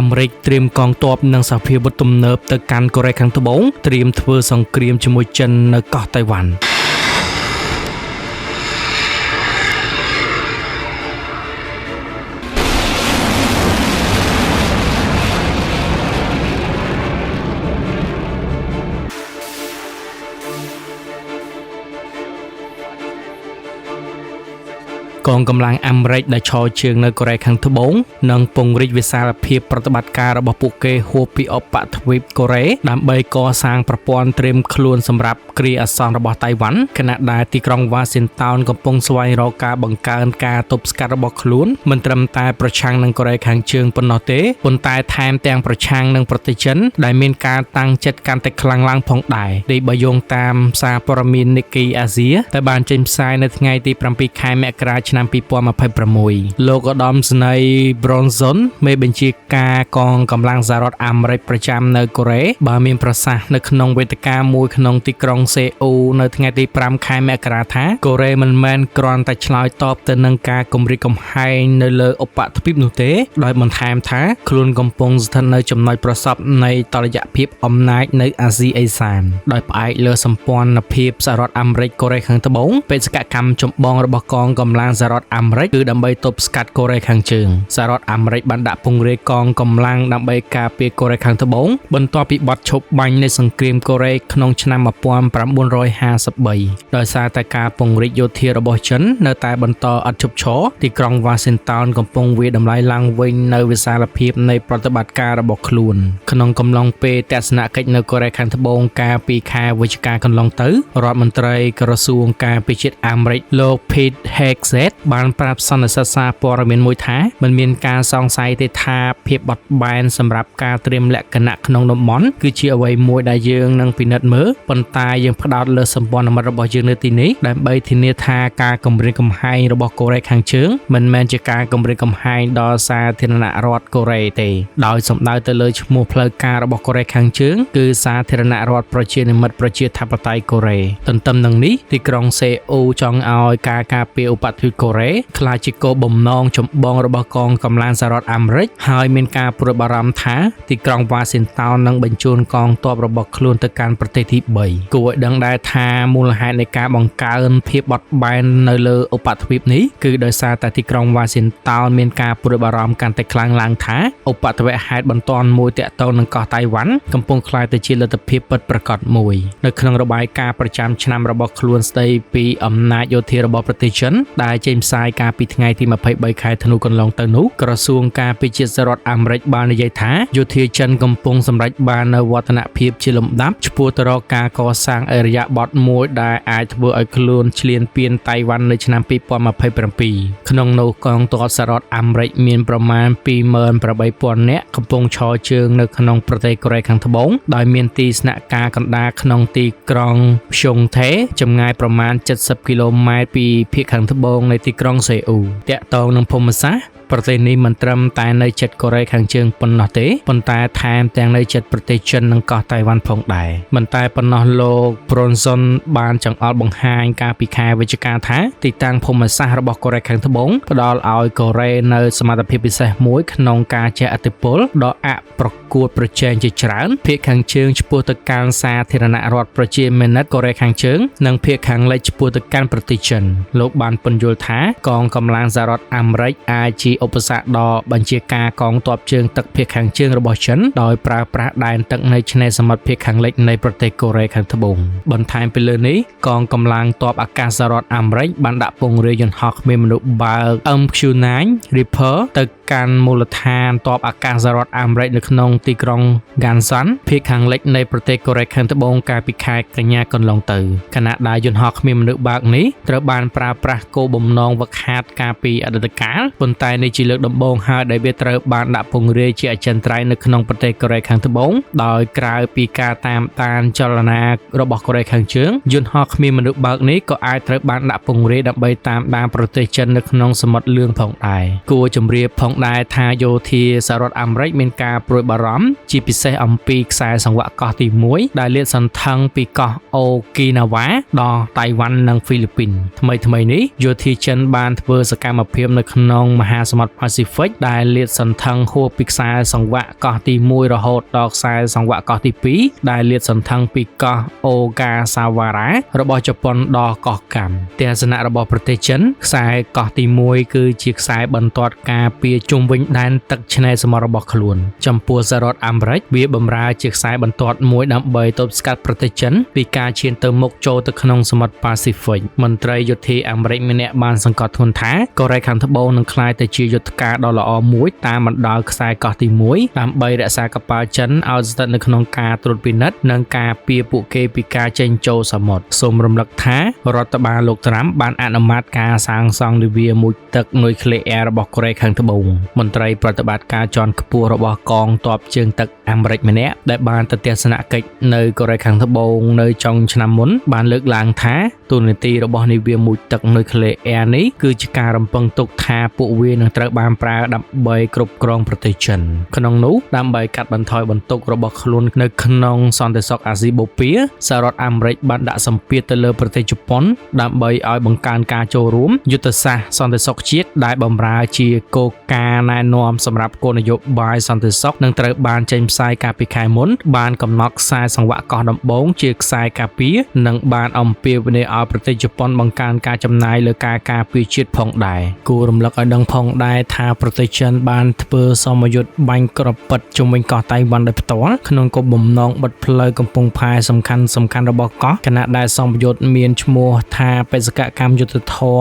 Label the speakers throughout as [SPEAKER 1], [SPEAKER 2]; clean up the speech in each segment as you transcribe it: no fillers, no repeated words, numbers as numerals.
[SPEAKER 1] អាមេរិកត្រៀមកងទ័ពនិងសហភាពទំនើបទៅកាន់កូរ៉េខាងត្បូងត្រៀមធ្វើសង្គ្រាមជាមួយចិននៅកោះតៃវ៉ាន់កងកម្លាំងអាមេរិកដែលឈរជើងនៅកូរ៉េខាងត្បូងនឹងពង្រីកវិសាលភាពប្រតិបត្តិការរបស់ពួកគេហួសពីអបទ្វីបកូរ៉េដើម្បីកសាងប្រព័ន្ធត្រៀមខ្លួនសម្រាប់គ្រាអាសន្នរបស់តៃវ៉ាន់ខណៈដែលទីក្រុងវ៉ាស៊ីនតោនកំពុងស្វែងរកការបង្កើនការទប់ស្កាត់របស់ខ្លួនមិនត្រឹមតែប្រឆាំងនឹងកូរ៉េខាងជើងប៉ុណ្ណោះទេប៉ុន្តែថែមទាំងប្រឆាំងនឹងប្រទេសចិនដែលមានការតាំងចិត្តកាន់តែខ្លាំងឡើងផងដែរដោយបើយោងតាមសារព័ត៌មាន Nikkei Asia ដែលបានចេញផ្សាយនៅថ្ងៃទី7 ខែមករាឆ្នាំ2026លោកឧត្តមសេនីយ៍ Bronson មេបញ្ជាការកងកម្លាំងសហរដ្ឋអាមេរិកប្រចាំនៅកូរ៉េបានមានប្រសាសន៍នៅក្នុងវេទិកាមួយក្នុងទីក្រុងសេអ៊ូលនៅថ្ងៃទី5 ខែមករាថាកូរ៉េមិនមែនគ្រាន់តែឆ្លើយតបទៅនឹងការគំរាមកំហែងនៅលើឧបទ្វីបនោះទេដោយបន្ថែមថាខ្លួនកំពុងស្ថិតនៅចំណុចប្រសពនៃតុល្យភាពអំណាចនៅអាស៊ីអេសានដោយផ្អែកលើសម្ព័ន្ធភាពសហរដ្ឋអាមេរិកកូរ៉េខាងត្បូងបេសកកម្មចម្បងរបស់កងកម្លាំងសហរដ្ឋអាមេរិកគឺដើម្បីទប់ស្កាត់កូរ៉េខាងជើងសហរដ្ឋអាមេរិកបានដាក់ពង្រាយកងកម្លាំងដើម្បីការពារកូរ៉េខាងត្បូងបន្ទាប់ពីបទឈប់បាញ់នៃសង្គ្រាមកូរ៉េក្នុងឆ្នាំ1953ដោយសារតែការពង្រីកយោធារបស់ចិននៅតែបន្តឥតឈប់ឈរទីក្រុងវ៉ាស៊ីនតោនកំពុងវាយតម្លៃឡើងវិញនៅវិសាលភាពនៃប្រតិបត្តិការរបស់ខ្លួនក្នុងកំឡុងពេលទស្សនកិច្ចនៅកូរ៉េខាងត្បូងកាលពីខែវិច្ឆិកាកន្លងទៅរដ្ឋមន្ត្រីក្រសួងការពារជាតិអាមេរិកលោក Pete Hegseth បានប្រាប់សន្និសីទសារព័ត៌មានមួយថាមិនមានការសង្ស័យទេថាភាពបត់បែនសម្រាប់ការត្រៀមលក្ខណៈក្នុងតំបន់គឺជាអ្វីមួយដែលយើងនឹងពិនិត្យមើលប៉ុន្តែយើងផ្ដោតលើសម្ព័ន្ធមិត្តរបស់យើងនៅទីនេះដើម្បីធានាថាការគម្រាមកំហែងរបស់កូរ៉េខាងជើងមិនមែនជាការគម្រាមកំហែងដល់សាធារណរដ្ឋកូរ៉េទេដោយសំដៅទៅលើឈ្មោះផ្លូវការរបស់កូរ៉េខាងជើងគឺសាធារណរដ្ឋប្រជានិមិត្តប្រជាធិបតេយ្យកូរ៉េទន្ទឹមនឹងនេះទីក្រុងសេអ៊ូលចង់ឲ្យការការពារឧបទ្វីបកូរ៉េក្លាយជាគោលបំណងចម្បងរបស់កងកម្លាំងសហរដ្ឋអាមេរិកហើយមានការព្រួយបារម្ភថាទីក្រុងវ៉ាស៊ីនតោននឹងបញ្ជូនកងទ័ពរបស់ខ្លួនទៅកាន់ប្រទេសទី3គួរឲ្យដឹងដែរថាមូលហេតុនៃការបង្កើនភាពបត់បែននៅលើឧបទ្វីបនេះគឺដោយសារតែទីក្រុងវ៉ាស៊ីនតោនមានការព្រួយបារម្ភកាន់តែខ្លាំងឡើងថាឧបទ្វីបហេតុបន្ទាន់មួយទាក់ទងនឹងកោះតៃវ៉ាន់កំពុងក្លាយទៅជាលទ្ធភាពពិតប្រាកដមួយនៅក្នុងរបាយការណ៍ប្រចាំឆ្នាំរបស់ខ្លួនស្ដីពីអំណាចយោធារបស់ប្រទេសចិនដែលចេញផ្សាយកាលពីថ្ងៃទី23 ខែធ្នូកន្លងទៅនោះក្រសួងការពារជាតិសហរដ្ឋអាមេរិកបាននិយាយថាយោធាចិនកំពុងសម្រេចបាននូវវឌ្ឍនភាពជាលំដាប់ឆ្ពោះទៅរកការកសាងអរិយាប័ត្រមួយដែលអាចធ្វើឲ្យខ្លួនឈ្លានពានតៃវ៉ាន់នៅឆ្នាំ2027ក្នុងនោះកងទ័ពសហរដ្ឋអាមេរិកមានប្រមាណ 28,000 នាក់កំពុងឈរជើងនៅក្នុងប្រទេសកូរ៉េខាងត្បូងដោយមានទីស្នាក់ការកណ្ដាលក្នុងទីក្រុងព្យុងថេចម្ងាយប្រមាណ70 គីឡូម៉ែត្រពីភាគខាងត្បូងនៃទីក្រុងសេអ៊ូលតាក់ទងនឹងភូមិសាស្ត្រប្រទេសនេះមិនត្រឹមតែនៅជិតកូរ៉េខាងជើងប៉ុណ្ណោះទេប៉ុន្តែថែមទាំងនៅជិតប្រទេសចិននិងកោះតៃវ៉ាន់ផងដែរមិនតែប៉ុណ្ណោះលោក Bronson បានចង្អុលបង្ហាញកាលពីខែវិច្ឆិកាថាទីតាំងភូមិសាស្ត្ររបស់កូរ៉េខាងត្បូងផ្ដល់ឲ្យកូរ៉េនៅសមត្ថភាពពិសេសមួយក្នុងការជះឥទ្ធិពលដល់អប្រកួតប្រជែងជាច្រើនភាគខាងជើងឆ្ពោះទៅកាន់សាធារណរដ្ឋប្រជាមានិតកូរ៉េខាងជើងនិងភាគខាងលិចឆ្ពោះទៅកាន់ប្រទេសចិនលោកបានពន្យល់ថាកងកម្លាំងសហរដ្ឋអាមេរិកអាចជាឧបសគ្គដល់បញ្ជាការកងទ័ពជើងទឹកភាគខាងជើងរបស់ចិនដោយប្រើប្រាស់ដែនទឹកនៅឆ្នេរសមុទ្រភាគខាងលិចនៃប្រទេសកូរ៉េខាងត្បូងបន្ថែមពីលើនេះកងកម្លាំងទ័ពអាកាសសហរដ្ឋអាមេរិកបានដាក់ពង្រាយយន្តហោះគ្មានមនុស្សបើក MQ-9 Reaper ទៅកាន់មូលដ្ឋានទ័ពអាកាសសហរដ្ឋអាមេរិកនៅក្នុងទីក្រុង Gansan ភាគខាងលិចនៃប្រទេសកូរ៉េខាងត្បូងកាលពីខែកញ្ញាកន្លងទៅខណៈដែលយន្តហោះគ្មានមនុស្សបើកនេះត្រូវបានប្រើប្រាស់គោលបំណងវឹកហាត់ការពីអតីតកាលប៉ុន្តែនេះជាលើកដំបូងហើយដែលវាត្រូវបានដាក់ពង្រាយជាអចិន្ត្រៃយ៍នៅក្នុងប្រទេសកូរ៉េខាងត្បូងដោយក្រៅពីការតាមដានចលនារបស់កូរ៉េខាងជើងយន្តហោះគ្មានមនុស្សបើកនេះក៏អាចត្រូវបានដាក់ពង្រាយដើម្បីតាមដានប្រទេសចិននៅក្នុងសមុទ្រលឿងផងដែរគួរជម្រាបផង ដែរថាយោធាសហរដ្ឋអាមេរិកមានការព្រួយបារម្ភជាពិសេសអំពីខ្សែសង្វាក់កោះទី1ដែលលាតសន្ធឹងពីកោះអូគីណាវ៉ាដល់តៃវ៉ាន់និងហ្វីលីពីនថ្មីនេះយោធាចិនបានធ្វើសកម្មភាពនៅក្នុងមហាសមុទ្រប៉ាស៊ីហ្វិកដែលលាតសន្ធឹងហួសពីខ្សែសង្វាក់កោះទី1រហូតដល់ខ្សែសង្វាក់កោះទី2ដែលលាតសន្ធឹងពីកោះអូកាសាវ៉ារ៉ារបស់ជប៉ុនដល់កោះកាំទស្សនៈរបស់ប្រទេសចិនខ្សែកោះទី1គឺជាខ្សែបន្ទាត់ការពារជុំវិញដែនទឹកឆ្នេរសមុទ្ររបស់ខ្លួនចំពោះសហរដ្ឋអាមេរិកវាបម្រើជាខ្សែបន្ទាត់មួយដើម្បីទប់ស្កាត់ប្រទេសចិនពីការឈានទៅមុខចូលទៅក្នុងសមុទ្រប៉ាស៊ីហ្វិកមន្ត្រីយោធាអាមេរិកម្នាក់បានសង្កត់ធ្ងន់ថាកូរ៉េខាងត្បូងនឹងក្លាយទៅជាយុទ្ធការដ៏ល្អមួយតាមបណ្ដោយខ្សែកោះទី1ដើម្បីរក្សាកប៉ាល់ចិនឲ្យស្ថិតនៅក្នុងការត្រួតពិនិត្យនិងការពារពួកគេពីការចេញចូលសមុទ្រសូមរំលឹកថារដ្ឋបាលលោកត្រាំបានអនុម័តការសាងសង់នាវាមុជទឹកនុយក្លេអ៊ែររបស់កូរ៉េខាងត្បូងមន្ត្រីប្រតិបត្តិការជាន់ខ្ពស់របស់កងទ័ពជើងទឹកអាមេរិកម្នាក់ដែលបានទៅទស្សនកិច្ចនៅកូរ៉េខាងត្បូងនៅចុងឆ្នាំមុនបានលើកឡើងថាទូនាទីរបស់នាវាមុជទឹកនុយក្លេអ៊ែរនេះគឺជាការរំពឹងទុកថាពួកវានឹងត្រូវបានប្រើដើម្បីគ្រប់គ្រងប្រទេសចិនក្នុងនោះដើម្បីកាត់បន្ថយបន្ទុករបស់ខ្លួននៅក្នុងសន្តិសុខអាស៊ីបូព៌ាសហរដ្ឋអាមេរិកបានដាក់សម្ពាធទៅលើប្រទេសជប៉ុនដើម្បីឲ្យបង្កើនការចូលរួមយុទ្ធសាស្ត្រសន្តិសុខជាតិដែលបម្រើជាគោលការណ៍ណែនាំសម្រាប់គោលនយោបាយសន្តិសុខនឹងត្រូវបានចេញផ្សាយកាលពីខែមុនបានកំណត់ខ្សែសង្វាក់កោះដំបូងជាខ្សែការពារនិងបានអំពាវនាវឲ្យប្រទេសជប៉ុនបង្កើនការចំណាយលើការការពារជាតិផងដែរគួររំលឹកឲ្យដឹងផងដែរថាប្រទេសចិនបានធ្វើសមយុទ្ធបាញ់គ្រាប់ពិតជុំវិញកោះតៃវ៉ាន់ដោយផ្ទាល់ក្នុងគោលបំណងបិទផ្លូវកំពង់ផែសំខាន់របស់កោះខណៈដែលសមយុទ្ធមានឈ្មោះថាបេសកកម្មយុទ្ធធរ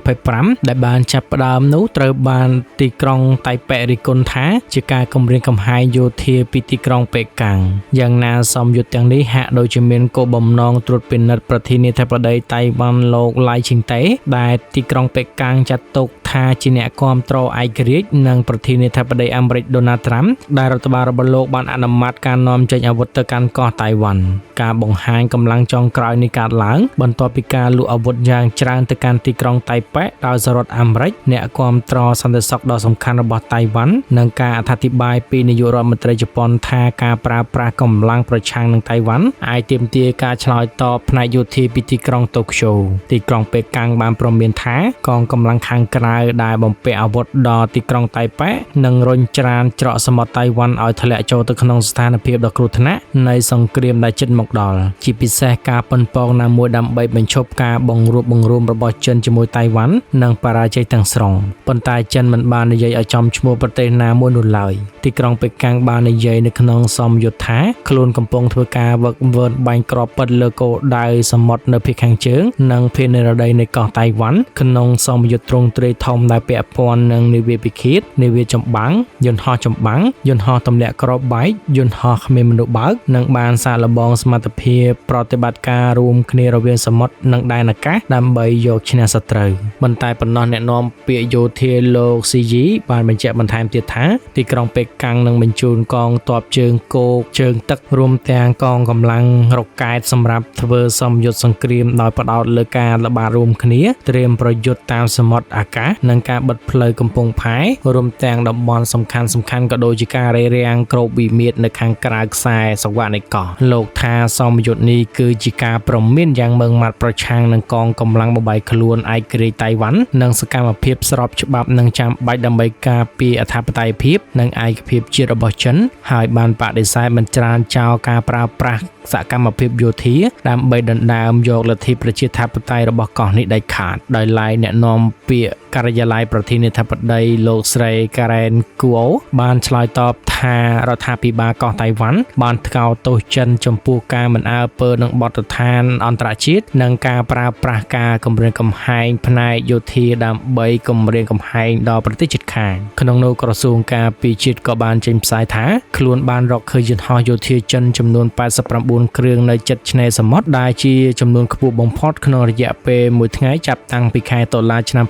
[SPEAKER 1] 2025ដែលបានចាប់ផ្ដើមនោះត្រូវបានទីក្រុងតៃប៉េរិះគន់ថាជាការគម្រាមកំហែងយោធាពីទីក្រុងប៉េកាំងយ៉ាងណាសមយុទ្ធទាំងនេះហាក់ដូចជាមានគោលបំណងត្រួតពិនិត្យប្រធានាធិបតីតៃវ៉ាន់លោកឡៃឈីងតេដែលទីក្រុងប៉េកាំងចាត់ទុកថាជាអ្នកគាំទ្រឯករាជ្យនិងប្រធានាធិបតីអាមេរិកដូណាល់ត្រាំដែលរដ្ឋបាលរបស់លោកបានអនុម័តការនាំចេញអាវុធទៅកាន់កោះតៃវ៉ាន់ការបង្ហាញកម្លាំងចុងក្រោយនេះកើតឡើងបន្ទាប់ពីការលក់អាវុធយ៉ាងច្រើនទៅកាន់ទីក្រុងតៃប៉េដោយសហរដ្ឋអាមេរិកអ្នកគាំទ្រសន្តិសុខដ៏សំខាន់របស់តៃវ៉ាន់និងការអធិប្បាយពីនាយករដ្ឋមន្ត្រីជប៉ុនថាការប្រើប្រាស់កម្លាំងប្រឆាំងនឹងតៃវ៉ាន់អាចទាមទារការឆ្លើយតបផ្នែកយោធាពីទីក្រុងតូក្យូទីក្រុងប៉េកាំងបានព្រមានថាកងកម្លាំងខាងក្រៅដែលបំពាក់អាវុធដល់ទីក្រុងតៃប៉េនឹងរុញច្រានច្រកសមុទ្រតៃវ៉ាន់ឲ្យធ្លាក់ចូលទៅក្នុងស្ថានភាពដ៏គ្រោះថ្នាក់នៃសង្គ្រាមដែលជិតមកដល់ជាពិសេសការប៉ុនប៉ងណាមួយដើម្បីបញ្ឈប់ការបង្រួបបង្រួមរបស់ចិនជាមួយតៃវ៉ាន់និងបរាជ័យទាំងស្រុងប៉ុន្តែចិនមិនបាននិយាយឲ្យចំឈ្មោះប្រទេសណាមួយនោះឡើយទីក្រុងប៉េកាំងបាននិយាយនៅក្នុងសមយុទ្ធថាខ្លួនកំពុងធ្វើការវឹកវើបាញ់គ្រាប់ពិតលើគោលដៅសមុទ្រនៅភាគខាងជើងនិងភាគនិរតីនៃកោះតៃវ៉ាន់ក្នុងសមយុទ្ធទ្រង់ទ្រាយធំដែលពាក់ព័ន្ធនឹងនាវាពិឃាតនាវាចម្បាំងយន្តហោះចម្បាំងយន្តហោះទម្លាក់គ្រាប់បែកយន្តហោះគ្មានមនុស្សបើកនិងបានសាកល្បងសមត្ថភាពប្រតិបត្តិការរួមគ្នារវាងសមុទ្រនិងដែនអាកាសដើម្បីយកឈ្នះសត្រូវប៉ុន្តែប៉ុណ្ណោះអ្នកនាំពាក្យយោធាលោកស៊ីយីបានបញ្ជាក់បន្ថែមទៀតថាទីក្រុងប៉េកាំងនឹងបញ្ជូនកងទ័ពជើងគោកជើងទឹករួមទាំងកងកម្លាំងរ៉ុកកែតសម្រាប់ធ្វើសមយុទ្ធសង្គ្រាមដោយផ្ដោតលើការល្បាតរួមគ្នាត្រៀមប្រយុទ្ធតាមសមុទ្រអាកាសនិងការបិទផ្លូវកំពង់ផែរួមទាំងតំបន់សំខាន់ក៏ដូចជាការរារាំងគ្របវិមាត្រនៅខាងក្រៅខ្សែសង្វាក់នៃកោះលោកថាសមយុទ្ធនេះគឺជាការប្រមានយ៉ាងម៉ឺងម៉ាត់ប្រឆាំងនឹងកងកម្លាំងបបាយខ្លួនឯករាជ្យតៃវ៉ាន់និងសកម្មភាពស្របច្បាប់និងចាំបាច់ដើម្បីការពារអធិបតេយ្យភាពនិងឯកភាពជាតិរបស់ចិនហើយបានបដិសេធមិនច្រានចោលការប្រើប្រាស់សកម្មភាពយោធាដើម្បីដណ្ដើមយកលទ្ធិប្រជាធិបតេយ្យរបស់កោះនេះដាច់ខាតដោយឡែកអ្នកនាំពាក្យការិយាល័យប្រធានាធិបតីលោកស្រី Karen Kuo បានឆ្លើយតបថារដ្ឋាភិបាលកោះតៃវ៉ាន់បានថ្កោលទោសចិនចំពោះការមិនអើពើនឹងបទដ្ឋានអន្តរជាតិនិងការប្រើប្រាស់ការគម្រាមកំហែងផ្នែកយោធាដើម្បីគម្រាមកំហែងដល់ប្រទេសជិតខាងក្នុងនោះក្រសួងការពារជាតិក៏បានចេញផ្សាយថាខ្លួនបានរកឃើញយន្តហោះយោធាចិនចំនួន89 ខ្លួនគ្រឿងនៅចិត្តឆ្នេរសមុទ្រដែលជាចំនួនខ្ពស់បំផុតក្នុងរយៈពេលមួយថ្ងៃចាប់តាំងពីខែតុលាឆ្នាំ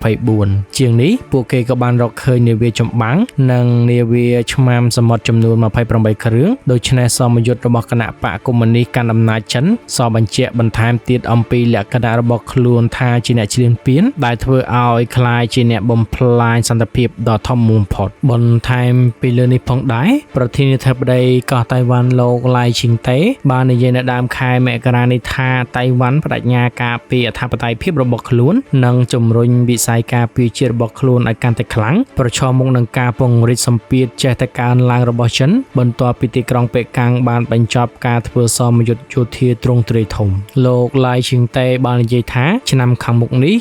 [SPEAKER 1] 2024ជាងនេះពួកគេក៏បានរកឃើញនាវាចម្បាំងនិងនាវាឆ្មាំសមុទ្រចំនួន28គ្រឿងដូច្នេះសមយុទ្ធរបស់គណៈបកកុម្មុយនីសកាន់អំណាចចិនសបញ្ជាក់បន្ថែមទៀតអំពីលក្ខណៈរបស់ខ្លួនថាជាអ្នកឈ្លានពានដែលធ្វើឲ្យคล้ายជាអ្នកបំផ្លាញសន្តិភាពដ៏ធំបំផុតបន្ថែមពីលើនេះផងដែរប្រធានាធិបតីកោះតៃវ៉ាន់លោកឡៃឈីងតេបាននិយាយនៅដើមខែមករានេះថាតៃវ៉ាន់បដិញ្ញាការពារអធិបតេយ្យភាពរបស់ខ្លួននិងជំរុញវិស័យការពារជាតិរបស់ខ្លួនឲ្យកាន់តែខ្លាំងប្រឈមមុខនឹងការពង្រីកសម្ពាធចេះតែកើនឡើងរបស់ចិនបន្ទាប់ពីទីក្រុងប៉េកាំងបានបញ្ចប់ការធ្វើសមយុទ្ធយោធាទ្រង់ទ្រាយធំលោកឡៃឈីងតេបាននិយាយថាឆ្នាំខាងមុខនេះ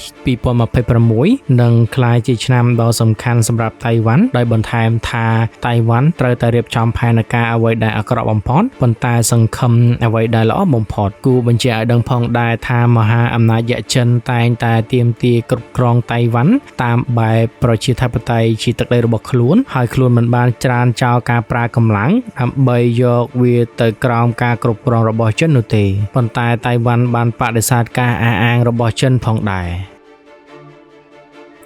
[SPEAKER 1] 2026នឹងក្លាយជាឆ្នាំដ៏សំខាន់សម្រាប់តៃវ៉ាន់ដោយបន្ថែមថាតៃវ៉ាន់ត្រូវតែរៀបចំផែនការអ្វីដែលអាក្រក់បំផុតប៉ុន្តែសង្ឃឹមអ្វីដែលល្អបំផុតគូបញ្ជាក់ឲ្យដឹងផងដែរថាមហាអំណាចយក្សចិនតែងតែទាមទារគ្រប់គ្រងតៃវ៉ាន់តាមបែបប្រជាធិបតេយ្យជាទឹកដីរបស់ខ្លួនហើយខ្លួនមិនបានច្រានចោលការប្រើកម្លាំងដើម្បីយកវាទៅក្រោមការគ្រប់គ្រងរបស់ចិននោះទេប៉ុន្តែតៃវ៉ាន់បានបដិសេធការអះអាងរបស់ចិនផងដែរ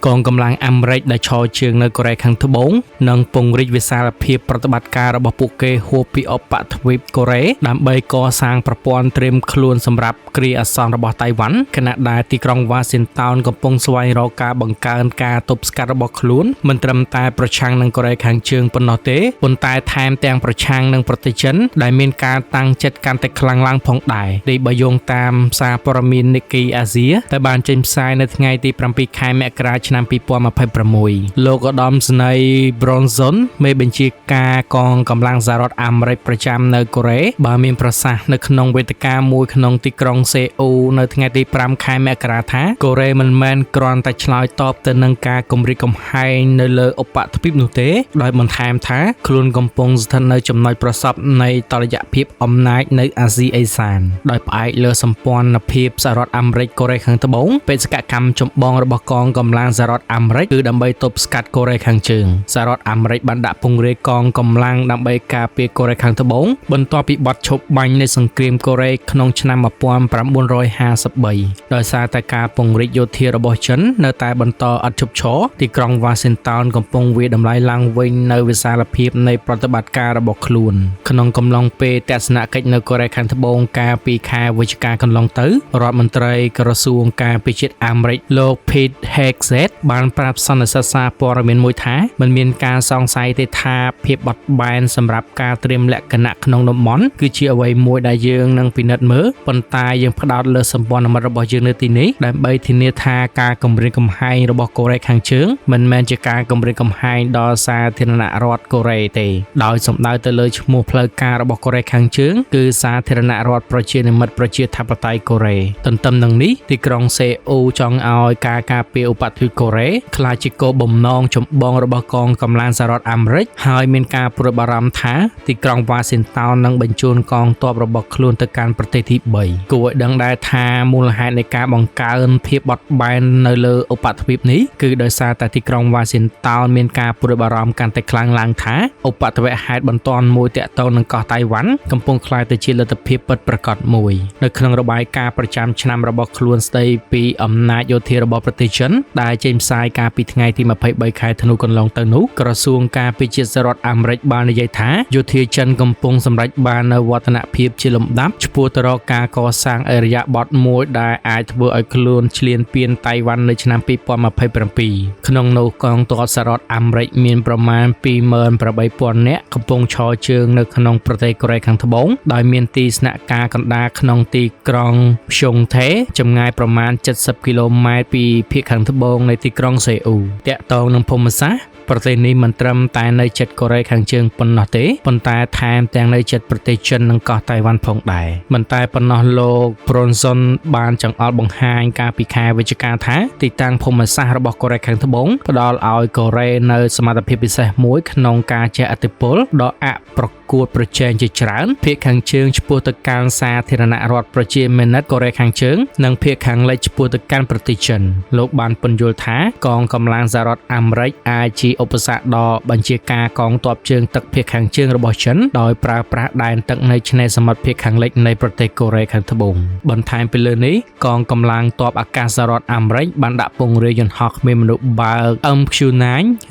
[SPEAKER 1] កងកម្លាំងអាមេរិកដែលឈរជើងនៅកូរ៉េខាងត្បូងនិងពង្រីកវិសាលភាពប្រតិបត្តិការរបស់ពួកគេហួសពីអបទ្វីបកូរ៉េដើម្បីកសាងប្រព័ន្ធត្រៀមខ្លួនសម្រាប់គ្រាអាសន្នរបស់តៃវ៉ាន់ខណៈដែលទីក្រុងវ៉ាស៊ីនតោនកំពុងស្វែងរកការបង្កើនការទប់ស្កាត់របស់ខ្លួនមិនត្រឹមតែប្រឆាំងនឹងកូរ៉េខាងជើងប៉ុណ្ណោះទេប៉ុន្តែថែមទាំងប្រឆាំងនឹងប្រទេសចិនដែលមានការតាំងចិត្តកាន់តែខ្លាំងឡើងផងដែរដោយបើយោងតាមសារព័ត៌មាន Nikkei Asia ដែលបានចេញផ្សាយនៅថ្ងៃទី7ខែមករាឆ្នាំ2026លោកឧត្តមសេនីយ៍ Bronson មេបញ្ជាការកងកម្លាំងសហរដ្ឋអាមេរិកប្រចាំនៅកូរ៉េបានមានប្រសាសន៍នៅក្នុងវេទិកាមួយក្នុងទីក្រុងសេអ៊ូលនៅថ្ងៃទី5ខែមករាថាកូរ៉េមិនមែនគ្រាន់តែឆ្លើយតបទៅនឹងការគំរាមកំហែងនៅលើឧបទ្វីបនោះទេដោយបន្ថែមថាខ្លួនកំពុងស្ថិតនៅចំណុចប្រសពនៃតុល្យភាពអំណាចនៅអាស៊ីអេសានដោយផ្អែកលើសម្ព័ន្ធភាពសហរដ្ឋអាមេរិកកូរ៉េខាងត្បូងបេសកកម្មចម្បងរបស់កងកម្លាំងសហរដ្ឋអាមេរិកគឺដើម្បីទប់ស្កាត់កូរ៉េខាងជើងសហរដ្ឋអាមេរិកបានដាក់ពង្រាយកងកម្លាំងដើម្បីការពារកូរ៉េខាងត្បូងបន្ទាប់ពីបទឈប់បាញ់នៃសង្គ្រាមកូរ៉េក្នុងឆ្នាំ1953ដោយសារតែការពង្រីកយោធារបស់ចិននៅតែបន្តឥតឈប់ឈរទីក្រុងវ៉ាស៊ីនតោនកំពុងវាយតម្លៃឡើងវិញនៅវិសាលភាពនៃប្រតិបត្តិការរបស់ខ្លួនក្នុងកំឡុងពេលទស្សនកិច្ចនៅកូរ៉េខាងត្បូងកាលពីខែវិច្ឆិកាកន្លងទៅរដ្ឋមន្ត្រីក្រសួងការពារជាតិអាមេរិកលោក Pete Hegseth បានប្រាប់សន្និសីទសារព័ត៌មានមួយថាមិនមានការសង្ស័យទេថាភាពបត់បែនសម្រាប់ការត្រៀមលក្ខណៈក្នុងតំបន់គឺជាអ្វីមួយដែលយើងនឹងពិនិត្យមើលប៉ុន្តែយើងផ្ដោតលើសម្ព័ន្ធមិត្តរបស់យើងនៅទីនេះដើម្បីធានាថាការគម្រាមកំហែងរបស់កូរ៉េខាងជើងមិនមែនជាការគម្រាមកំហែងដល់សាធារណរដ្ឋកូរ៉េទេដោយសំដៅទៅលើឈ្មោះផ្លូវការរបស់កូរ៉េខាងជើងគឺសាធារណរដ្ឋប្រជានិមិត្តប្រជាធិបតេយ្យកូរ៉េទន្ទឹមនឹងនេះទីក្រុងសេអ៊ូលចង់ឲ្យការការពារឧបទ្វីបកូរ៉េក្លាយជាគោលបំណងចម្បងរបស់កងកម្លាំងសហរដ្ឋអាមេរិកហើយមានការព្រួយបារម្ភថាទីក្រុងវ៉ាស៊ីនតោននឹងបញ្ជូនកងទ័ពរបស់ខ្លួនទៅកាន់ប្រទេសទី3គួរឲ្យដឹងដែរថាមូលហេតុនៃការបង្កើនភាពបត់បែននៅលើឧបទ្វីបនេះគឺដោយសារតែទីក្រុងវ៉ាស៊ីនតោនមានការព្រួយបារម្ភកាន់តែខ្លាំងឡើងថាឧបទ្វីបហេតុបន្ទាន់មួយទាក់ទងនឹងកោះតៃវ៉ាន់កំពុងក្លាយទៅជាលទ្ធភាពពិតប្រាកដមួយនៅក្នុងរបាយការណ៍ប្រចាំឆ្នាំរបស់ខ្លួនស្ដីពីអំណាចយោធារបស់ប្រទេសចិនដែលចេញផ្សាយកាលពីថ្ងៃទី23ខែធ្នូកន្លងទៅនោះក្រសួងការពារជាតិសហរដ្ឋអាមេរិកបាននិយាយថាយោធាចិនកំពុងសម្រេចបាននូវវឌ្ឍនភាពជាលំដាប់ឆ្ពោះទៅរកការកសាងអរិយាប័ត្រមួយដែលអាចធ្វើឲ្យខ្លួនឈ្លានពានតៃវ៉ាន់នៅឆ្នាំ2027ក្នុងនោះកងទ័ពសហរដ្ឋអាមេរិកមានប្រមាណ 28,000 នាក់កំពុងឈរជើងនៅក្នុងប្រទេសកូរ៉េខាងត្បូងដោយមានទីស្នាក់ការកណ្ដាលក្នុងទីក្រុងព្យុងថេចម្ងាយប្រមាណ70គីឡូម៉ែត្រពីភាគខាងត្បូងនៃទីក្រុងសេអ៊ូលតាក់ទងនឹងភូមិសាស្ត្រប្រទេសនេះមិនត្រឹមតែនៅជិតកូរ៉េខាងជើងប៉ុណ្ណោះទេប៉ុន្តែថែមទាំងនៅជិតប្រទេសចិននិងកោះតៃវ៉ាន់ផងដែរមិនតែប៉ុណ្ណោះលោក Bronson បានចង្អុលបង្ហាញកាលពីខែវិច្ឆិកាថាទីតាំងភូមិសាស្ត្ររបស់កូរ៉េខាងត្បូងផ្ដល់ឲ្យកូរ៉េនៅសមត្ថភាពពិសេសមួយក្នុងការជះឥទ្ធិពលដ៏អប្រក កួតប្រជែងជាច្រើនភាគខាងជើងឆ្ពោះទៅកាន់សាធារណរដ្ឋប្រជាមានិតកូរ៉េខាងជើងនិងភាគខាងលិចឆ្ពោះទៅកាន់ប្រទេសចិនលោកបានពន្យល់ថាកងកម្លាំងសហរដ្ឋអាមេរិកអាចជាឧបសគ្គដល់បញ្ជាការកងទ័ពជើងទឹកភាគខាងជើងរបស់ចិនដោយប្រើប្រាស់ដែនទឹកនៅឆ្នេរសមុទ្រភាគខាងលិចនៃប្រទេសកូរ៉េខាងត្បូងបន្ថែមពីលើនេះកងកម្លាំងទ័ពអាកាសសហរដ្ឋអាមេរិកបានដាក់ពង្រាយយន្តហោះគ្មានមនុស្សបើក MQ-9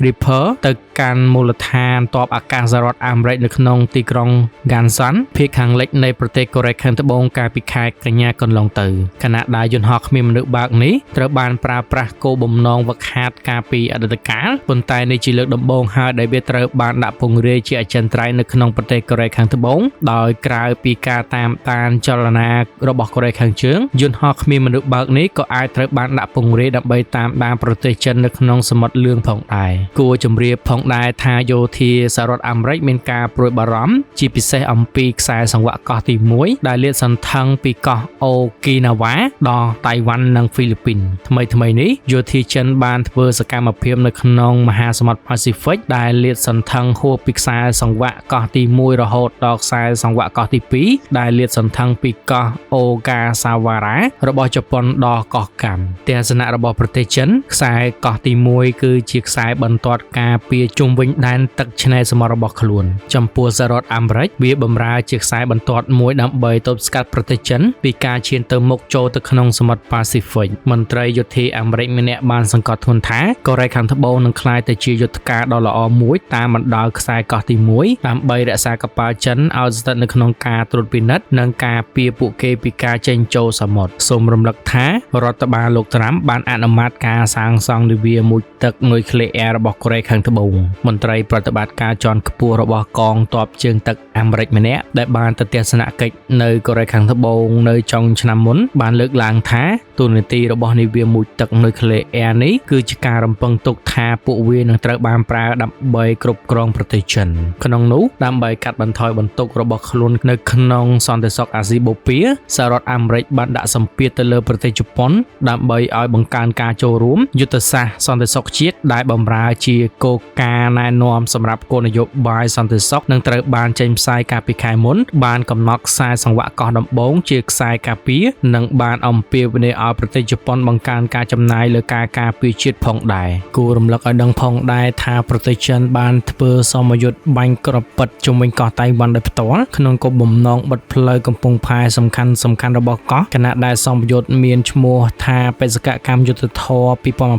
[SPEAKER 1] Reaper ទៅកាន់មូលដ្ឋានទ័ពអាកាសសហរដ្ឋអាមេរិកនៅក្នុងទីក្រុង Gansan ភាគខាងលិចនៃប្រទេសកូរ៉េខាងត្បូងកាលពីខែកញ្ញាកន្លងទៅខណៈដែលយន្តហោះគ្មានមនុស្សបើកនេះត្រូវបានប្រើប្រាស់គោលបំណងវឹកហាត់ការពីអតីតកាលប៉ុន្តែនេះជាលើកដំបូងហើយដែលវាត្រូវបានដាក់ពង្រាយជាអចិន្ត្រៃយ៍នៅក្នុងប្រទេសកូរ៉េខាងត្បូងដោយក្រៅពីការតាមដានចលនារបស់កូរ៉េខាងជើងយន្តហោះគ្មានមនុស្សបើកនេះក៏អាចត្រូវបានដាក់ពង្រាយដើម្បីតាមដានប្រទេសចិននៅក្នុងសមុទ្រលឿងផងដែរគួរជម្រាបផងដែរថាយោធាសហរដ្ឋអាមេរិកមានការព្រួយបារម្ភជាពិសេសអំពីខ្សែសង្វាក់កោះទី1ដែលលាតសន្ធឹងពីកោះអូគីណាវ៉ាដល់តៃវ៉ាន់និងហ្វីលីពីនថ្មីនេះយោធាចិនបានធ្វើសកម្មភាពនៅក្នុងមហាសមុទ្រប៉ាស៊ីហ្វិកដែលលាតសន្ធឹងហួសពីខ្សែសង្វាក់កោះទី1រហូតដល់ខ្សែសង្វាក់កោះទី2ដែលលាតសន្ធឹងពីកោះអូកាសាវ៉ារ៉ារបស់ជប៉ុនដល់កោះកាំទស្សនៈរបស់ប្រទេសចិនខ្សែកោះទី1គឺជាខ្សែបន្ទាត់ការពារជុំវិញដែនទឹកឆ្នេរសមុទ្ររបស់ខ្លួនចំពោះសហរដ្ឋអាមេរិកវាបម្រើជាខ្សែបន្ទាត់មួយដើម្បីទប់ស្កាត់ប្រទេសចិនពីការឈានទៅមុខចូលទៅក្នុងសមុទ្រប៉ាស៊ីហ្វិកមន្ត្រីយោធាអាមេរិកម្នាក់បានសង្កត់ធ្ងន់ថាកូរ៉េខាងត្បូងនឹងក្លាយទៅជាយុទ្ធការដ៏ល្អមួយតាមបណ្ដោយខ្សែកោះទី1ដើម្បីរក្សាកប៉ាល់ចិនឲ្យស្ថិតនៅក្នុងការត្រួតពិនិត្យនិងការពារពួកគេពីការចេញចូលសមុទ្រសូមរំលឹកថារដ្ឋបាលលោកត្រាំបានអនុម័តការសាងសង់នាវាមួយទឹកនុយក្លេអ៊ែររបស់កូរ៉េខាងត្បូងមន្ត្រីប្រតិបត្តិការជាន់ខ្ពស់របស់កងទ័ពជើងទឹកអាមេរិកម្នាក់ដែលបានទៅទស្សនកិច្ចនៅកូរ៉េខាងត្បូងនៅចុងឆ្នាំមុនបានលើកឡើងថាទូនាទីរបស់នាវាមួយទឹកនុយក្លេអ៊ែរនេះគឺជាការរំពឹងទុកថាពួកវានឹងត្រូវបានប្រើដើម្បីគ្រប់គ្រងប្រទេសចិនក្នុងនោះដើម្បីកាត់បន្ថយបន្ទុករបស់ខ្លួននៅក្នុងសន្តិសុខអាស៊ីបូព៌ាសហរដ្ឋអាមេរិកបានដាក់សម្ពាធទៅលើប្រទេសជប៉ុនដើម្បីឲ្យបង្កើនការចូលរួមយុទ្ធសាស្ត្រសន្តិសុខជាតិដែលបម្រើជាគោលការណ៍ណែនាំសម្រាប់គោលនយោបាយសន្តិសុខនឹងត្រូវបានចេញផ្សាយកាលពីខែមុនបានកំណត់ខ្សែសង្វាក់កោះដំបងជាខ្សែការពារនិងបានអំពាវនាវឲ្យប្រទេសជប៉ុនបង្កើនការចំណាយលើការការពារជាតិផងដែរគួររំលឹកឲ្យដឹងផងដែរថាប្រទេសចិនបានធ្វើសមយុទ្ធបាញ់គ្រាប់ពិតជុំវិញកោះតៃវ៉ាន់ដោយផ្ទាល់ក្នុងគោលបំណងបិទផ្លូវកំពង់ផែសំខាន់របស់កោះខណៈដែលសមយុទ្ធមានឈ្មោះថាបេសកកម្មយុទ្ធធរ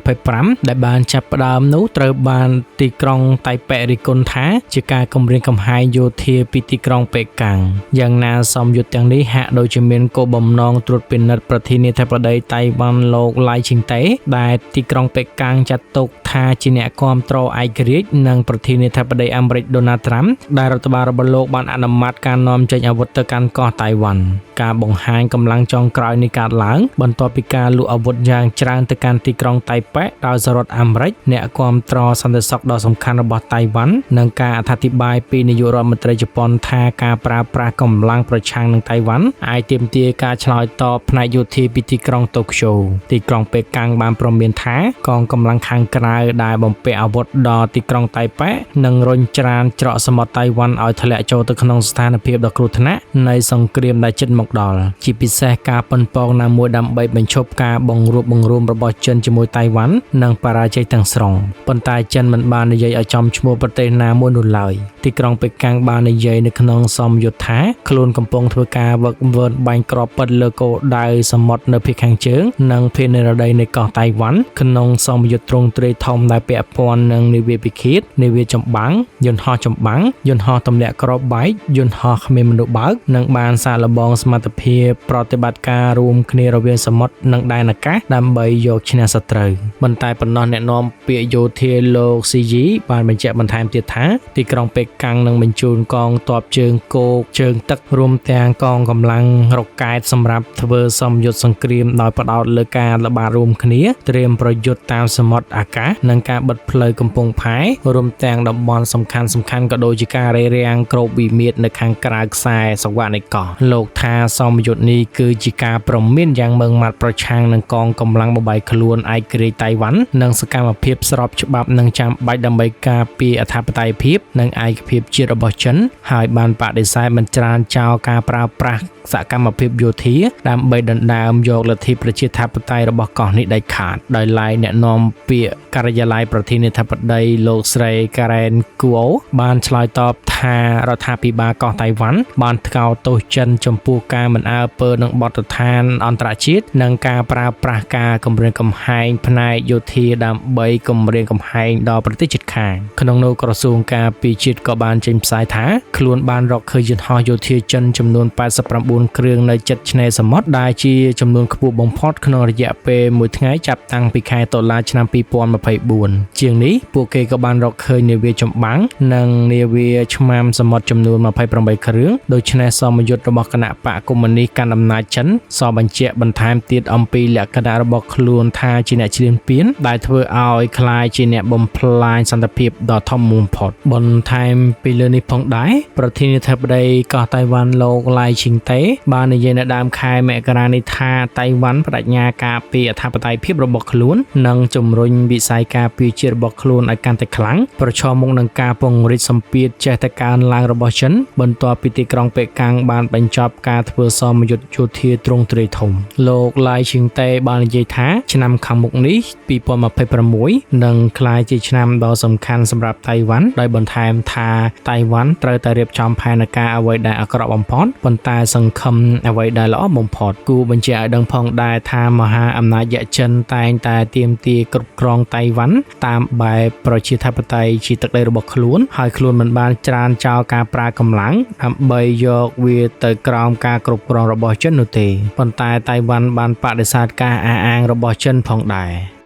[SPEAKER 1] 2025ដែលបានចាប់ផ្ដើមនោះត្រូវបានទីក្រុងតៃប៉េរិះគន់ថាជាការគំរាមកំហែងយោធាពីទីក្រុងប៉េកាំងយ៉ាងណាសមយុទ្ធទាំងនេះហាក់ដូចជាមានគោលបំណងត្រួតពិនិត្យប្រធានាធិបតីតៃវ៉ាន់លោកឡៃឈីងតេដែលទីក្រុងប៉េកាំងចាត់ទុកថាជាអ្នកគាំទ្រឯករាជ្យនិងប្រធានាធិបតីអាមេរិកដូណាល់ត្រាំដែលរដ្ឋបាលរបស់លោកបានអនុម័តការនាំចេញអាវុធទៅកាន់កោះតៃវ៉ាន់ការបង្ហាញកម្លាំងចុងក្រោយនេះកើតឡើងបន្ទាប់ពីការលក់អាវុធយ៉ាងច្រើនទៅកាន់ទីក្រុងតៃប៉េដោយសហរដ្ឋអាមេរិកអ្នកគាំទ្រសន្តិសុខដ៏សំខាន់របស់តៃវ៉ាន់និងការអត្ថាធិប្បាយពីនាយករដ្ឋមន្ត្រីជប៉ុនថាការប្រើប្រាស់កម្លាំងប្រឆាំងនឹងតៃវ៉ាន់អាចទាមទារការឆ្លើយតបផ្នែកយោធាពីទីក្រុងតូក្យូទីក្រុងប៉េកាំងបានព្រមានថាកងកម្លាំងខាងក្រៅដែលបំពាក់អាវុធដល់ទីក្រុងតៃប៉េនឹងរុញច្រានច្រកសមុទ្រតៃវ៉ាន់ឲ្យធ្លាក់ចូលទៅក្នុងស្ថានភាពដ៏គ្រោះថ្នាក់នៃសង្គ្រាមដែលជិតមកដល់ជាពិសេសការប៉ុនប៉ងណាមួយដើម្បីបញ្ឈប់ការបង្រួបបង្រួមរបស់ចិនជាមួយតៃវ៉ាន់និងបរាជ័យទាំងស្រុងប៉ុន្តែចិនមិនបាននិយាយឲ្យចំឈ្មោះប្រទេសណាមួយនោះឡើយទីក្រុងប៉េកាំងបាននិយាយនៅក្នុងសមយុទ្ធថាខ្លួនកំពុងធ្វើការវឹកវើបាញ់គ្រាប់ពិតលើគោលដៅសមុទ្រនៅភាគខាងជើងនិងភាគនិរតីនៃកោះតៃវ៉ាន់ក្នុងសមយុទ្ធទ្រង់ទ្រាយធំដែលពាក់ព័ន្ធនឹងនាវាពិឃាតនាវាចម្បាំងយន្តហោះចម្បាំងយន្តហោះទម្លាក់គ្រាប់បែកយន្តហោះគ្មានមនុស្សបើកនិងបានសាកល្បងសមត្ថភាពប្រតិបត្តិការរួមគ្នារវាងសមុទ្រនិងដែនអាកាសដើម្បីយកឈ្នះសត្រូវប៉ុន្តែប៉ុណ្ណោះអ្នកនាំពាក្យយោធាលោកស៊ីយីបានបញ្ជាក់បន្ថែមទៀតថាទីក្រុងប៉េកាំងនឹងបញ្ជូនកងទ័ពជើងគោកជើងទឹករួមទាំងកងកម្លាំងរ៉ុកែតសម្រាប់ធ្វើសមយុទ្ធសង្គ្រាមដោយផ្ដោតលើការល្បាតរួមគ្នាត្រៀមប្រយុទ្ធតាមសមុទ្រអាកាស និងការបិទផ្លូវកំពង់ផែរួមទាំងតំបន់សំខាន់ៗក៏ដូចជាការរារាំងគ្របវិមាត្រនៅខាងក្រៅខ្សែសង្វាក់នៃកោះលោកថាសមយុទ្ធនេះគឺជាការប្រមានយ៉ាងម៉ឺងម៉ាត់ប្រឆាំងនឹងកងកម្លាំងបបាយខ្លួនឯករាជ្យតៃវ៉ាន់និងសកម្មភាពស្របច្បាប់និងចាំបាច់ដើម្បីការពារអធិបតេយ្យភាពនិងឯកភាពជាតិរបស់ចិនហើយបានបដិសេធមិនច្រានចោលការប្រើប្រាស់សកម្មភាពយោធាដើម្បីដណ្ដើមយកលទ្ធិប្រជាធិបតេយ្យរបស់កោះនេះដាច់ខាតដោយឡែកអ្នកនាំពាក្យការិយាល័យប្រធានាធិបតីលោកស្រី Karen Kuo បានឆ្លើយតបថារដ្ឋាភិបាលកោះតៃវ៉ាន់បានថ្កោលទោសចិនចំពោះការមិនអើពើនឹងបទដ្ឋានអន្តរជាតិនិងការប្រើប្រាស់ការគម្រាមកំហែងផ្នែកយោធាដើម្បីគម្រាមកំហែងដល់ប្រទេសជិតខាងក្នុងនោះក្រសួងការពារជាតិក៏បានចេញផ្សាយថាខ្លួនបានរកឃើញយន្តហោះយោធាចិនចំនួន89គ្រឿងនៅជិតឆ្នេរសមុទ្រដែលជាចំនួនខ្ពស់បំផុតក្នុងរយៈពេលមួយថ្ងៃចាប់តាំងពីខែតុលាឆ្នាំ2024ជាងនេះពួកគេក៏បានរកឃើញនាវាចម្បាំងនិងនាវាឆ្មាំសមុទ្រចំនួន28គ្រឿងដូច្នេះសមយុទ្ធរបស់គណៈបកកុម្មុយនីសកាន់អំណាចចិនសបញ្ជាក់បន្ថែមទៀតអំពីលក្ខណៈរបស់ខ្លួនថាជាអ្នកឈ្លានពានដែលធ្វើឲ្យคล้ายជាអ្នកបំផ្លាញសន្តិភាពដ៏ធំបំផុតបន្ថែមពីលើនេះផងដែរប្រធានាធិបតីកោះតៃវ៉ាន់លោកឡៃឈីងតេបាននិយាយនៅដើមខែមករានេះថាតៃវ៉ាន់បដិញ្ញាការពារអធិបតេយ្យភាពរបស់ខ្លួននិងជំរុញវិស័យការពារជាតិរបស់ខ្លួនឲ្យកាន់តែខ្លាំងប្រឈមមុខនឹងការពង្រីកសម្ពាធចេះតែកើនឡើងរបស់ចិនបន្ទាប់ពីទីក្រុងប៉េកាំងបានបញ្ចប់ការធ្វើសមយុទ្ធយោធាទ្រង់ទ្រាយធំលោកឡៃឈីងតេបាននិយាយថាឆ្នាំខាងមុខនេះ2026នឹងក្លាយជាឆ្នាំដ៏សំខាន់សម្រាប់តៃវ៉ាន់ដោយបន្ថែមថាតៃវ៉ាន់ត្រូវតែរៀបចំផែនការអ្វីដែលអាក្រក់បំផុតប៉ុន្តែសង្ឃឹមអ្វីដែលល្អបំផុតគូបញ្ជាក់ឲ្យដឹងផងដែរថាមហាអំណាចយក្សចិនតែងតែទាមទារគ្រប់គ្រងតៃវ៉ាន់តាមបែបប្រជាធិបតេយ្យជាទឹកដីរបស់ខ្លួនហើយខ្លួនមិនបានច្រានចោលការប្រើកម្លាំងដើម្បីយកវាទៅក្រោមការគ្រប់គ្រងរបស់ចិននោះទេប៉ុន្តែតៃវ៉ាន់បានបដិសេធការអះអាងរបស់ចិនផងដែរ